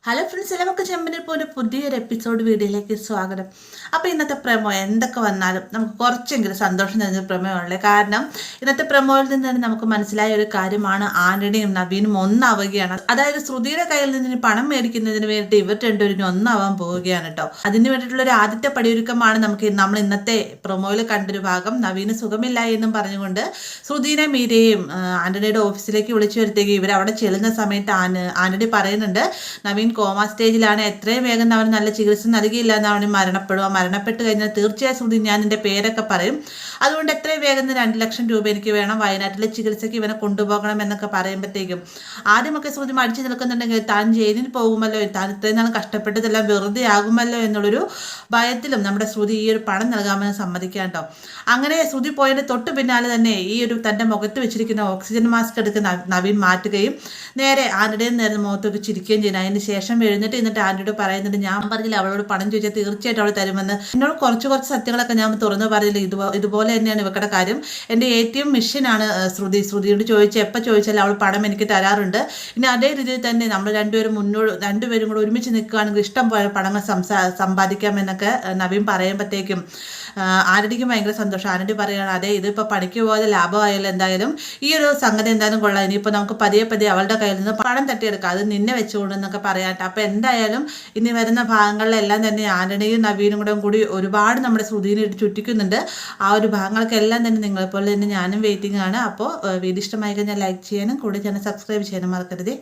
Hello friends, എല്ലാവർക്കും ചെമ്പനിൽ പോലെ പുതിയൊരു എപ്പിസോഡ് വീഡിയോയിലേക്ക് സ്വാഗതം. അപ്പോൾ ഇന്നത്തെ പ്രമോ എന്തൊക്കെ വന്നാലും നമുക്ക് കുറച്ചെങ്കിലും സന്തോഷം തരുന്ന പ്രമേയമുള്ളത്. കാരണം ഇന്നത്തെ പ്രമോയിൽ നിന്ന് തന്നെ നമുക്ക് മനസ്സിലായ ഒരു കാര്യമാണ്, ആന്റണിയും നവീനും ഒന്നാവുകയാണ്. അതായത് ശ്രുതിയുടെ കയ്യിൽ നിന്ന് പണം മേടിക്കുന്നതിന് വേണ്ടി ഇവർ രണ്ടുപേരും ഒന്നാവാൻ പോവുകയാണ് കേട്ടോ. അതിന് വേണ്ടിയിട്ടുള്ള ഒരു ആദ്യത്തെ പടിയൊരുക്കമാണ് നമ്മൾ ഇന്നത്തെ പ്രമോയിൽ കണ്ടൊരു ഭാഗം. നവീന് സുഖമില്ല എന്നും പറഞ്ഞുകൊണ്ട് ശ്രുതിനെ മീരയും ആന്റണിയുടെ ഓഫീസിലേക്ക് വിളിച്ചു വരുത്തേക്ക് ഇവർ അവിടെ ചെല്ലുന്ന സമയത്ത് ആന്റണി പറയുന്നുണ്ട്, നവീൻ കോമ സ്റ്റേജിലാണ്, എത്രയും വേഗം അവന് നല്ല ചികിത്സ നൽകിയില്ല എന്ന് അവന് മരണപ്പെട്ട് കഴിഞ്ഞാൽ തീർച്ചയായും ശ്രുതി ഞാൻ എൻ്റെ പേരൊക്കെ പറയും. അതുകൊണ്ട് എത്രയും വേഗം 2 ലക്ഷം രൂപ എനിക്ക് വേണം, വയനാട്ടിലെ ചികിത്സയ്ക്ക് ഇവനെ കൊണ്ടുപോകണം എന്നൊക്കെ പറയുമ്പോഴത്തേക്കും ആദ്യമൊക്കെ ശ്രുതി മടിച്ചു നിൽക്കുന്നുണ്ടെങ്കിൽ താൻ ജയിലിൽ പോകുമല്ലോ, താൻ ഇത്രയും നാൾ കഷ്ടപ്പെട്ടതെല്ലാം വെറുതെ ആകുമല്ലോ എന്നുള്ളൊരു ഭയത്തിലും നമ്മുടെ ശ്രുതി ഈ ഒരു പണം നൽകാമെന്ന് സമ്മതിക്കാം കേട്ടോ. അങ്ങനെ ശ്രുതി പോയതിൻ്റെ തൊട്ട് പിന്നാലെ തന്നെ ഈ ഒരു തൻ്റെ മുഖത്ത് വെച്ചിരിക്കുന്ന ഓക്സിജൻ മാസ്ക് എടുക്കുന്ന നവീൻ മാറ്റുകയും നേരെ ആന്റണിയുടെ നേരെ മുഖത്തൊക്കെ ചിരിക്കുകയും ചെയ്യുന്നു. അതിന് ശേഷം എന്നിട്ട് ആന്റണിയോട് പറയുന്നുണ്ട്, ഞാൻ പറഞ്ഞില്ല അവളോട് പണം ചോദിച്ചാൽ തീർച്ചയായിട്ടും അവൾ തരുമെന്ന്. എന്നോട് കുറച്ച് സത്യങ്ങളൊക്കെ ഞാൻ തുറന്നു പറഞ്ഞില്ല, ഇതുപോലെ തന്നെയാണ് ഇവക്കടെ കാര്യം. എൻ്റെ ഏറ്റവും മിഷനാണ് ശ്രുതിയോട് എപ്പോൾ ചോദിച്ചാലും അവൾ പണം എനിക്ക് തരാറുണ്ട്. ഇനി അതേ രീതിയിൽ തന്നെ നമ്മൾ രണ്ടുപേരും കൂടെ ഒരുമിച്ച് നിൽക്കുകയാണെങ്കിൽ ഇഷ്ടം പോലെ പണങ്ങൾ സമ്പാദിക്കാമെന്നൊക്കെ നവീൻ പറയുമ്പോഴത്തേക്കും ആന്റണിക്ക് ഭയങ്കര സന്തോഷം. ആന്റണി പറയുകയാണ്, അതെ ഇതിപ്പോൾ പണിക്ക് പോകാതെ ലാഭമായാലും എന്തായാലും ഈ ഒരു സംഗതി എന്തായാലും കൊള്ളാം, ഇനിയിപ്പോൾ നമുക്ക് പതിയെ അവളുടെ കയ്യിൽ നിന്ന് പണം തട്ടിയെടുക്കാം, അത് നിന്നെ വെച്ചുകൊണ്ടെന്നൊക്കെ പറയാട്ടെ. അപ്പോൾ എന്തായാലും ഇനി വരുന്ന ഭാഗങ്ങളിലെല്ലാം തന്നെ ആന്റണിയും നവീനും കൂടി ഒരുപാട് നമ്മുടെ ശ്രുതിനെ ചുറ്റിക്കുന്നുണ്ട്. ആ ഒരു ഭാഗങ്ങൾക്കെല്ലാം തന്നെ നിങ്ങളെപ്പോലെ തന്നെ ഞാനും വെയിറ്റിംഗ് ആണ്. അപ്പോൾ വീഡിയോ ഇഷ്ടമായി കഴിഞ്ഞാൽ ലൈക്ക് ചെയ്യാനും കൂടെ ചാനൽ സബ്സ്ക്രൈബ് ചെയ്യാനും മറക്കരുത്.